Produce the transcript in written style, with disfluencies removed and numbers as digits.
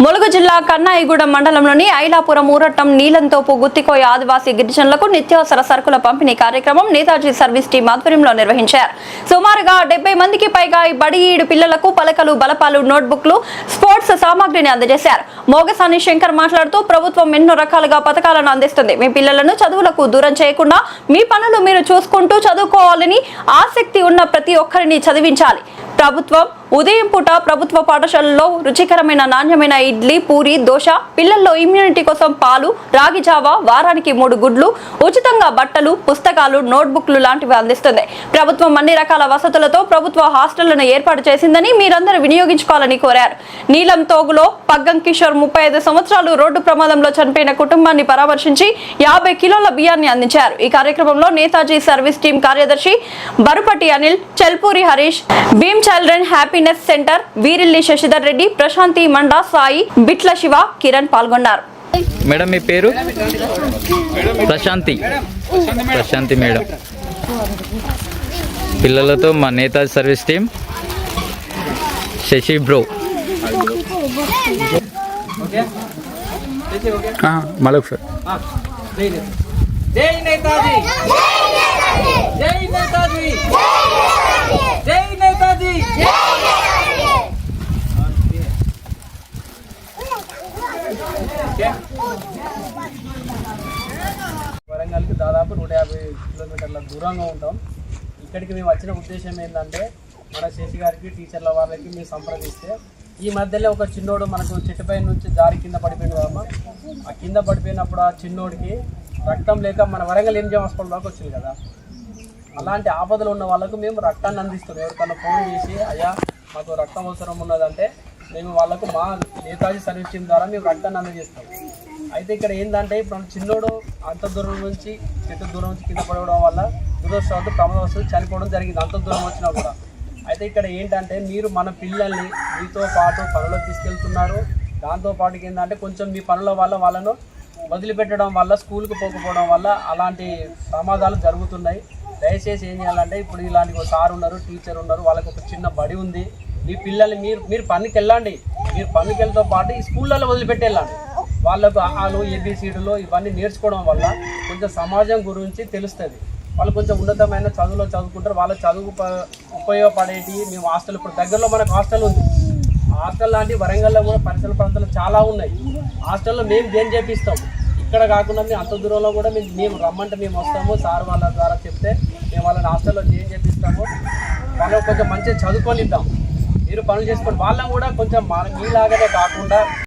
ములుగు జిల్లా కన్నాయిగూడెం మండలంలోని ఐలాపురం ఊరట్టం నీలంతోపు గుత్తికోయ ఆదివాసీ గిరిజనులకు నిత్యావసర సరుకుల పంపిణీ కార్యక్రమం నేతాజీ సర్వీస్ టీం ఆధ్వర్యంలో నిర్వహించారు. సుమారుగా 70 మందికి పైగా ఈ బడిఈడు పిల్లలకు పలకలు, బలపాలు, నోట్బుక్లు, స్పోర్ట్స్ సామాగ్రిని అందజేశారు. మోగసాని శంకర్ మాట్లాడుతూ ప్రభుత్వం ఎన్నో రకాలుగా పథకాలను అందిస్తుంది. మీ పిల్లలను చదువులకు దూరం చేయకుండా మీ పనులు మీరు చూసుకుంటూ చదువుకోవాలని ఆసక్తి ఉన్న ప్రతి ఒక్కరిని చదివించాలి. ప్రభుత్వం ఉదయం పూట ప్రభుత్వ పాఠశాలలో రుచికరమైన నాణ్యమైన ఇడ్లీ, పూరి, దోశ, పిల్లల్లో ఇమ్యూనిటీ కోసం పాలు, రాగి జావా, వారానికి 3 గుడ్లు, ఉచితంగా బట్టలు, పుస్తకాలు, నోట్బుక్లు లాంటివి అందిస్తుంది. ప్రభుత్వం అన్ని రకాల వసతులతో ప్రభుత్వ హాస్టళ్లను ఏర్పాటు చేసిందని మీరందరూ వినియోగించుకోవాలని కోరారు. నీలం తోగులో పగ్గం కిషోర్ 35 సంవత్సరాలు రోడ్డు ప్రమాదంలో చనిపోయిన కుటుంబాన్ని పరామర్శించి 50 కిలోల బియ్యాన్ని అందించారు. ఈ కార్యక్రమంలో నేతాజీ సర్వీస్ టీం కార్యదర్శి Barupati Anil, Chelpuri Harish, Bheem children happiness centre Veerilli Shashidhar Reddy, Prashanthi Manda, Sai, Bitla Shiva, Kiran పాల్గొన్నారు. మేడం మీ పేరు? ప్రశాంతి. ప్రశాంతి మేడం. పిల్లలతో మా Netaji service team, Shashi bro. మళ్ళీ సార్. జై నేతాజీ, జై నేతాజీ, జై నేతాజీ. వరంగల్కి దాదాపు 150 కిలోమీటర్ల దూరంగా ఉంటాం. ఇక్కడికి మేము వచ్చిన ఉద్దేశం ఏంటంటే మన శశి గారికి, టీచర్ల వాళ్ళకి మేము సంప్రదిస్తే ఈ మధ్యలో ఒక చిన్నోడు మనకు చెట్టుపై నుంచి జారి కింద పడిపోయింది కదమ్మా. ఆ కింద పడిపోయినప్పుడు ఆ చిన్నోడికి రక్తం లేక మన వరంగల్ ఎంజిఎం హాస్పిటల్ దాకా వచ్చింది కదా. అలాంటి ఆపదలు ఉన్న వాళ్ళకు మేము రక్తాన్ని అందిస్తాం. ఎవరికన్నా ఫోన్ చేసి అయ్యా మాకు రక్తం అవసరం ఉన్నదంటే మేము వాళ్ళకు మా నేతాజీ సర్వీస్ టీం ద్వారా మేము రక్తాన్ని అందజేస్తాం. అయితే ఇక్కడ ఏంటంటే ఇప్పుడు చిన్నోడు అంత దూరం నుంచి చెట్టు దూరం నుంచి కింద పడవడం వల్ల దురదృష్టవశాత్తు ప్రమాదవశాత్తు చనిపోవడం జరిగింది, అంత దూరం వచ్చినా కూడా. అయితే ఇక్కడ ఏంటంటే మీరు మన పిల్లల్ని మీతో పాటు పనులకు తీసుకెళ్తున్నారు. దాంతోపాటుకి ఏంటంటే కొంచెం మీ పనుల వల్ల వాళ్ళను వదిలిపెట్టడం వల్ల, స్కూల్కి పోకపోవడం వల్ల అలాంటి ప్రమాదాలు జరుగుతున్నాయి. దయచేసి ఏం చేయాలంటే ఇప్పుడు ఇలాంటి ఒక సార్ ఉన్నారు, టీచర్ ఉన్నారు, వాళ్ళకి ఒక చిన్న బడి ఉంది. మీ పిల్లల్ని మీరు పనికి వెళ్ళండి. మీరు పనికి వెళ్ళతో పాటు ఈ స్కూళ్ళలో వదిలిపెట్టి వెళ్ళండి. వాళ్ళకు ఆలు, ఏబిసిడీలు ఇవన్నీ నేర్చుకోవడం వల్ల కొంచెం సమాజం గురించి తెలుస్తుంది. వాళ్ళు కొంచెం ఉన్నతమైన చదువులో చదువుకుంటారు. వాళ్ళ చదువు ఉపయోగపడేటి మేము హాస్టల్, ఇప్పుడు దగ్గరలో మనకు హాస్టల్ ఉంది. హాస్టల్ లాంటి వరంగల్లో కూడా పరిసర ప్రాంతాలు చాలా ఉన్నాయి. హాస్టల్లో మేము దేని చేపిస్తాం. ఇక్కడ కాకుండా మేము అంత దూరంలో కూడా మేము రమ్మంటే మేము వస్తాము. సార్ వాళ్ళ ద్వారా చెప్తే మేము వాళ్ళని హాస్టల్లో ఏం చేపిస్తాము. వాళ్ళకి కొంచెం మంచిగా చదువుకొని ఇద్దాం. మీరు పనులు చేసుకోండి. వాళ్ళని కూడా కొంచెం మీలాగానే కాకుండా